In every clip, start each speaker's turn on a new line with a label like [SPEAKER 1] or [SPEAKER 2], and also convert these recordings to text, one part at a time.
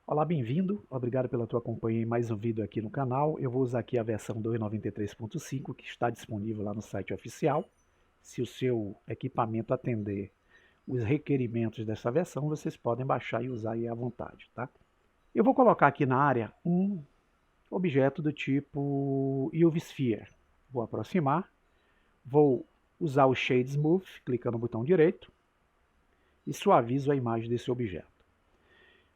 [SPEAKER 1] Olá, bem-vindo. Obrigado pela tua companhia em mais um vídeo aqui no canal. Eu vou usar aqui a versão 2.93.5 que está disponível lá no site oficial. Se o seu equipamento atender os requerimentos dessa versão, vocês podem baixar e usar aí à vontade, tá? Eu vou colocar aqui na área um objeto do tipo UV Sphere. Vou aproximar, vou usar o Shade Smooth, clicando no botão direito, e suavizo a imagem desse objeto.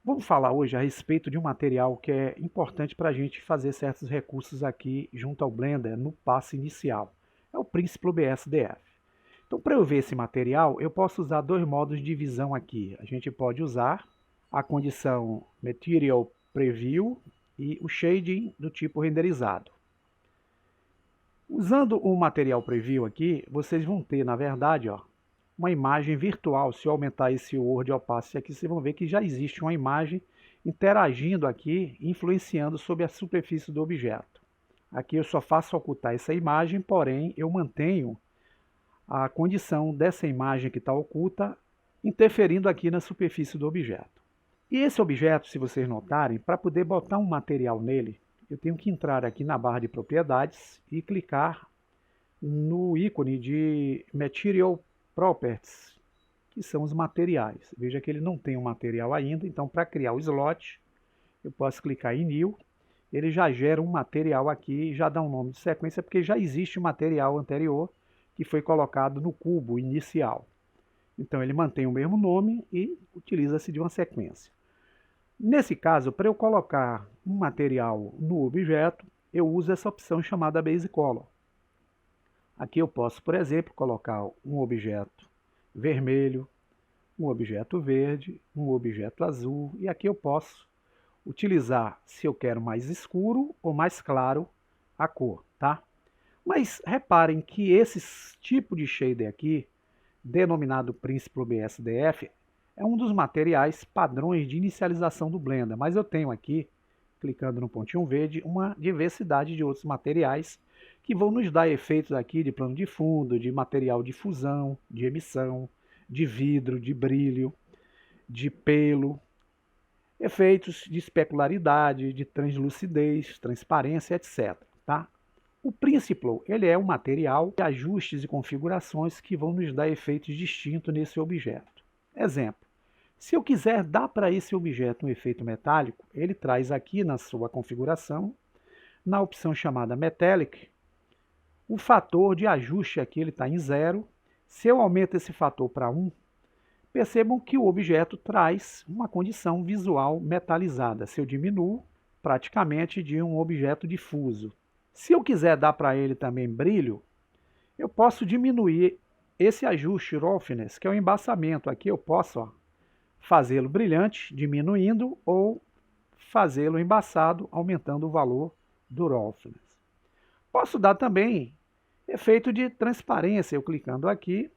[SPEAKER 1] Vamos falar hoje a respeito de um material que é importante para a gente fazer certos recursos aqui junto ao Blender no passo inicial. É o Principal BSDF. Então, para eu ver esse material, eu posso usar dois modos de visão aqui. A gente pode usar a condição Material Preview e o Shading do tipo renderizado. Usando o Material Preview aqui, vocês vão ter, na verdade, uma imagem virtual. Se eu aumentar esse Word Opacity aqui, vocês vão ver que já existe uma imagem interagindo aqui, influenciando sobre a superfície do objeto. Aqui eu só faço ocultar essa imagem, porém eu mantenho a condição dessa imagem que está oculta interferindo aqui na superfície do objeto. E esse objeto, se vocês notarem, para poder botar um material nele, eu tenho que entrar aqui na barra de propriedades e clicar no ícone de Material Properties, que são os materiais. Veja que ele não tem um material ainda, então para criar o slot, eu posso clicar em New, ele já gera um material aqui, já dá um nome de sequência, porque já existe um material anterior que foi colocado no cubo inicial. Então ele mantém o mesmo nome e utiliza-se de uma sequência. Nesse caso, para eu colocar um material no objeto, eu uso essa opção chamada Base Color. Aqui eu posso, por exemplo, colocar um objeto vermelho, um objeto verde, um objeto azul, e aqui eu posso utilizar, se eu quero mais escuro ou mais claro, a cor, tá? Mas reparem que esse tipo de shader aqui, denominado Principal BSDF, é um dos materiais padrões de inicialização do Blender, mas eu tenho aqui, clicando no pontinho verde, uma diversidade de outros materiais que vão nos dar efeitos aqui de plano de fundo, de material de fusão, de emissão, de vidro, de brilho, de pelo, efeitos de especularidade, de translucidez, transparência, etc. Tá? O Principal, ele é um material de ajustes e configurações que vão nos dar efeitos distintos nesse objeto. Exemplo, se eu quiser dar para esse objeto um efeito metálico, ele traz aqui na sua configuração, na opção chamada Metallic, o fator de ajuste aqui ele está em 0. Se eu aumento esse fator para 1, percebam que o objeto traz uma condição visual metalizada. Se eu diminuo, praticamente de um objeto difuso. Se eu quiser dar para ele também brilho, eu posso diminuir esse ajuste Roughness, que é o embaçamento. Aqui eu posso fazê-lo brilhante, diminuindo, ou fazê-lo embaçado, aumentando o valor do Roughness. Posso dar também efeito de transparência. Eu clicando aqui,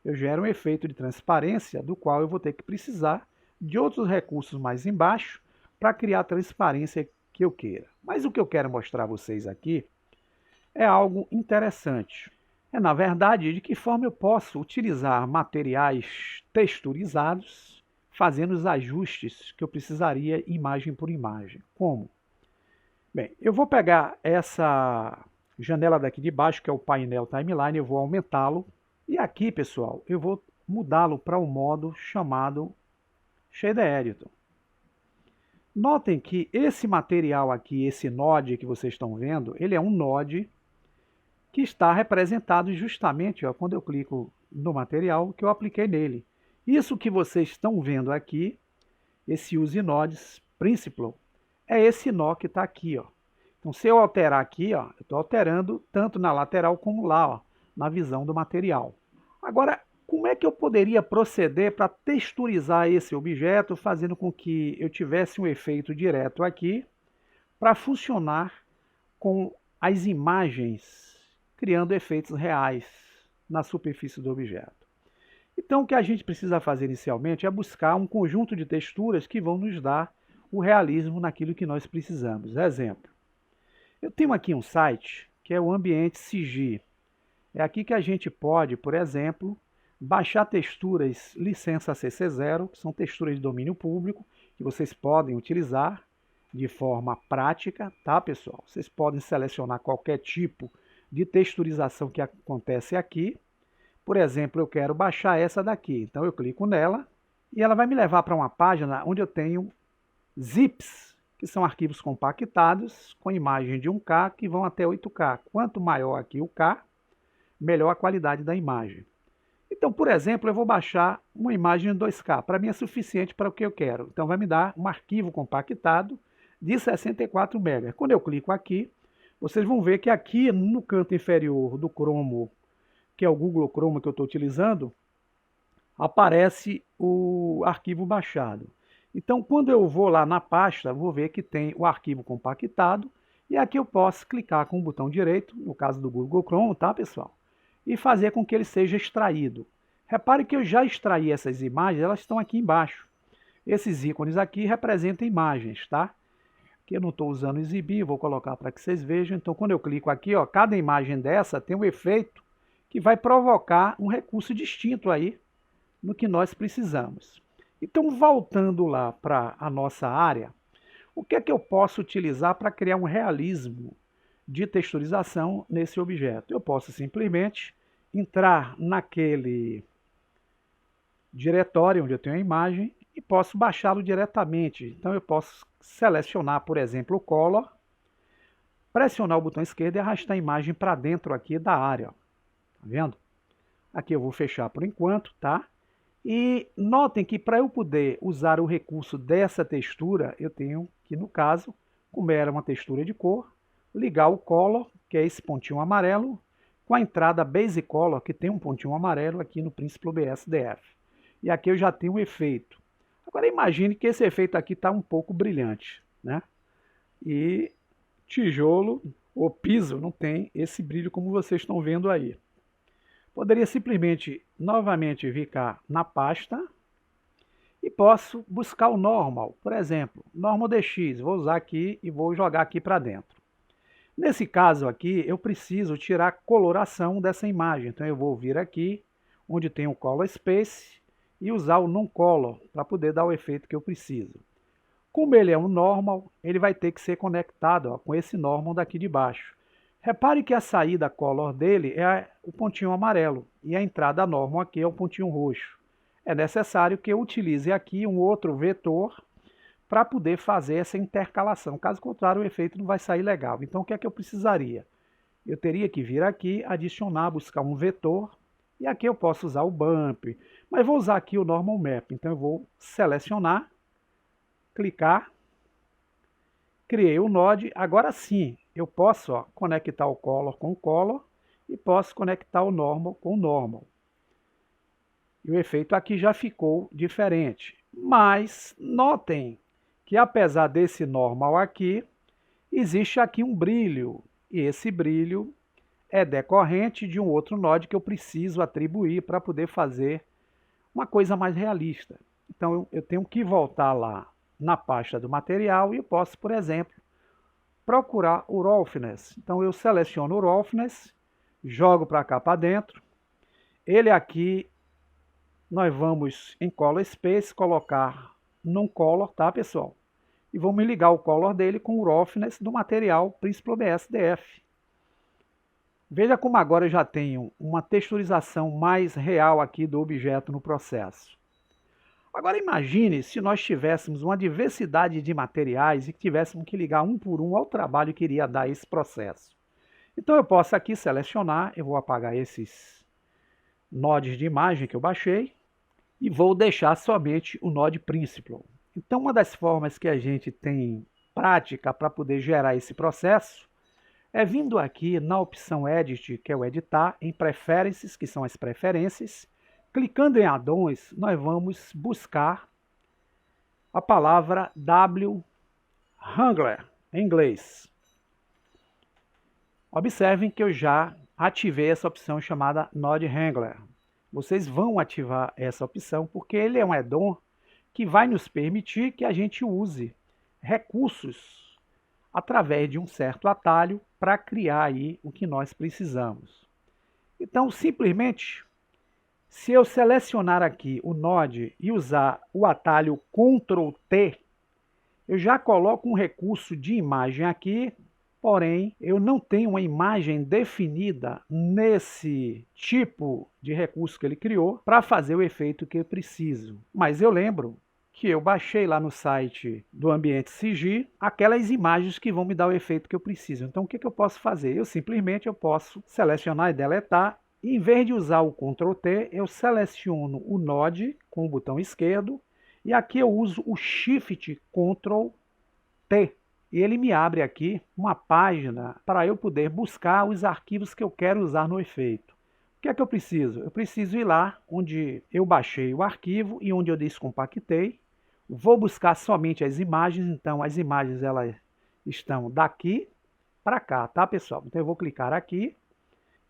[SPEAKER 1] eu gero um efeito de transparência, do qual eu vou ter que precisar de outros recursos mais embaixo para criar a transparência que eu queira. Mas o que eu quero mostrar a vocês aqui é algo interessante. É, na verdade, de que forma eu posso utilizar materiais texturizados, fazendo os ajustes que eu precisaria imagem por imagem. Como? Bem, eu vou pegar essa janela daqui de baixo, que é o painel Timeline, eu vou aumentá-lo. E aqui, pessoal, eu vou mudá-lo para o modo chamado Shader Editor. Notem que esse material aqui, esse node que vocês estão vendo, ele é um node que está representado justamente quando eu clico no material que eu apliquei nele. Isso que vocês estão vendo aqui, esse Use Nodes Principal, é esse nó que está aqui. Então, se eu alterar aqui, eu estou alterando tanto na lateral como lá, na visão do material. Agora, como é que eu poderia proceder para texturizar esse objeto, fazendo com que eu tivesse um efeito direto aqui, para funcionar com as imagens, criando efeitos reais na superfície do objeto? Então, o que a gente precisa fazer inicialmente é buscar um conjunto de texturas que vão nos dar o realismo naquilo que nós precisamos. Exemplo, eu tenho aqui um site que é o Ambiente CG. É aqui que a gente pode, por exemplo, baixar texturas licença CC0, que são texturas de domínio público, que vocês podem utilizar de forma prática, tá, pessoal? Vocês podem selecionar qualquer tipo de texturização que acontece aqui. Por exemplo, eu quero baixar essa daqui, então eu clico nela e ela vai me levar para uma página onde eu tenho zips, que são arquivos compactados com imagem de 1K que vão até 8K. Quanto maior aqui o K, melhor a qualidade da imagem. Então, por exemplo, eu vou baixar uma imagem em 2K. Para mim é suficiente para o que eu quero. Então vai me dar um arquivo compactado de 64 MB. Quando eu clico aqui, vocês vão ver que aqui no canto inferior do Chrome, que é o Google Chrome que eu estou utilizando, aparece o arquivo baixado. Então, quando eu vou lá na pasta, vou ver que tem o arquivo compactado, e aqui eu posso clicar com o botão direito, no caso do Google Chrome, tá, pessoal? E fazer com que ele seja extraído. Repare que eu já extraí essas imagens, elas estão aqui embaixo. Esses ícones aqui representam imagens, tá? Que eu não estou usando exibir, vou colocar para que vocês vejam. Então, quando eu clico aqui, ó, cada imagem dessa tem um efeito que vai provocar um recurso distinto aí no que nós precisamos. Então, voltando lá para a nossa área, o que é que eu posso utilizar para criar um realismo de texturização nesse objeto? Eu posso simplesmente entrar naquele diretório onde eu tenho a imagem e posso baixá-lo diretamente. Então eu posso selecionar, por exemplo, o Color, pressionar o botão esquerdo e arrastar a imagem para dentro aqui da área. Tá vendo? Aqui eu vou fechar por enquanto, tá? E notem que para eu poder usar o recurso dessa textura, eu tenho que, no caso, como era uma textura de cor, ligar o Color, que é esse pontinho amarelo, com a entrada Base Color, que tem um pontinho amarelo aqui no Principal BSDF. E aqui eu já tenho um efeito. Agora imagine que esse efeito aqui está um pouco brilhante, né? E tijolo ou piso não tem esse brilho como vocês estão vendo aí. Poderia simplesmente, novamente, vir cá na pasta e posso buscar o Normal. Por exemplo, Normal DX, vou usar aqui e vou jogar aqui para dentro. Nesse caso aqui, eu preciso tirar a coloração dessa imagem. Então eu vou vir aqui, onde tem o Color Space, e usar o Non-Color para poder dar o efeito que eu preciso. Como ele é um Normal, ele vai ter que ser conectado, ó, com esse Normal daqui de baixo. Repare que a saída color dele é o pontinho amarelo e a entrada normal aqui é o pontinho roxo. É necessário que eu utilize aqui um outro vetor para poder fazer essa intercalação. Caso contrário, o efeito não vai sair legal. Então, o que é que eu precisaria? Eu teria que vir aqui, adicionar, buscar um vetor, e aqui eu posso usar o Bump, mas vou usar aqui o Normal Map. Então, eu vou selecionar, clicar, criei o node, agora sim, eu posso conectar o Color com o Color e posso conectar o Normal com o Normal. E o efeito aqui já ficou diferente. Mas notem que apesar desse Normal aqui, existe aqui um brilho. E esse brilho é decorrente de um outro node que eu preciso atribuir para poder fazer uma coisa mais realista. Então eu tenho que voltar lá na pasta do material e eu posso, por exemplo, procurar o Roughness. Então eu seleciono o Roughness, jogo para cá para dentro. Ele aqui, nós vamos em Color Space colocar num Color, tá, pessoal? E vamos ligar o Color dele com o Roughness do material Principal BSDF. Veja como agora eu já tenho uma texturização mais real aqui do objeto no processo. Agora imagine se nós tivéssemos uma diversidade de materiais e que tivéssemos que ligar um por um ao trabalho que iria dar esse processo. Então eu posso aqui selecionar, eu vou apagar esses nodes de imagem que eu baixei e vou deixar somente o node Principal. Então uma das formas que a gente tem prática para poder gerar esse processo é vindo aqui na opção Edit, que é o editar, em Preferences, que são as preferências. Clicando em Addons, nós vamos buscar a palavra WRangler, em inglês. Observem que eu já ativei essa opção chamada Node Wrangler. Vocês vão ativar essa opção porque ele é um add-on que vai nos permitir que a gente use recursos através de um certo atalho para criar aí o que nós precisamos. Então, simplesmente, se eu selecionar aqui o node e usar o atalho Ctrl+T, eu já coloco um recurso de imagem aqui, porém eu não tenho uma imagem definida nesse tipo de recurso que ele criou para fazer o efeito que eu preciso. Mas eu lembro que eu baixei lá no site do Ambiente CG aquelas imagens que vão me dar o efeito que eu preciso. Então o que eu posso fazer? Eu posso selecionar e deletar. E, em vez de usar o Ctrl T, eu seleciono o Node com o botão esquerdo e aqui eu uso o Shift Ctrl T. E ele me abre aqui uma página para eu poder buscar os arquivos que eu quero usar no efeito. O que é que eu preciso? Eu preciso ir lá onde eu baixei o arquivo e onde eu descompactei. Vou buscar somente as imagens, então as imagens elas estão daqui para cá, tá pessoal? Então eu vou clicar aqui.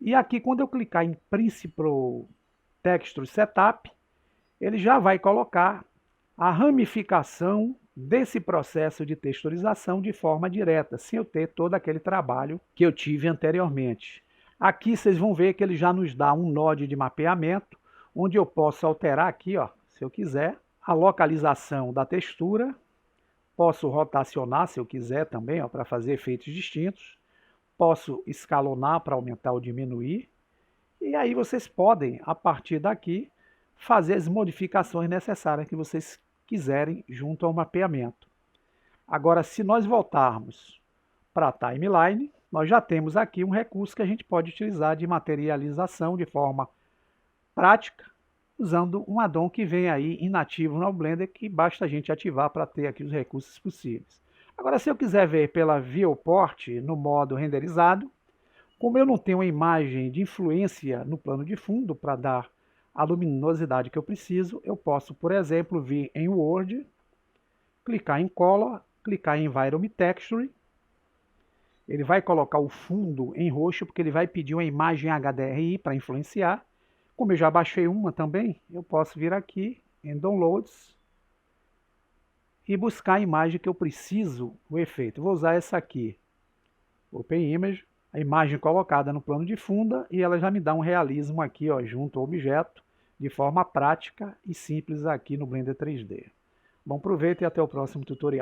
[SPEAKER 1] E aqui quando eu clicar em Principal Texture Setup, ele já vai colocar a ramificação desse processo de texturização de forma direta, sem eu ter todo aquele trabalho que eu tive anteriormente. Aqui vocês vão ver que ele já nos dá um node de mapeamento, onde eu posso alterar aqui, ó, se eu quiser, a localização da textura. Posso rotacionar se eu quiser também, para fazer efeitos distintos. Posso escalonar para aumentar ou diminuir. E aí vocês podem, a partir daqui, fazer as modificações necessárias que vocês quiserem junto ao mapeamento. Agora, se nós voltarmos para a timeline, nós já temos aqui um recurso que a gente pode utilizar de materialização de forma prática, usando um addon que vem aí inativo no Blender, que basta a gente ativar para ter aqui os recursos possíveis. Agora, se eu quiser ver pela viewport no modo renderizado, como eu não tenho uma imagem de influência no plano de fundo para dar a luminosidade que eu preciso, eu posso, por exemplo, vir em Word, clicar em Color, clicar em Environment Texture. Ele vai colocar o fundo em roxo, porque ele vai pedir uma imagem HDRI para influenciar. Como eu já baixei uma também, eu posso vir aqui em Downloads e buscar a imagem que eu preciso, o efeito. Vou usar essa aqui, Open Image, a imagem colocada no plano de fundo, e ela já me dá um realismo aqui, ó, junto ao objeto, de forma prática e simples aqui no Blender 3D. Bom proveito e até o próximo tutorial.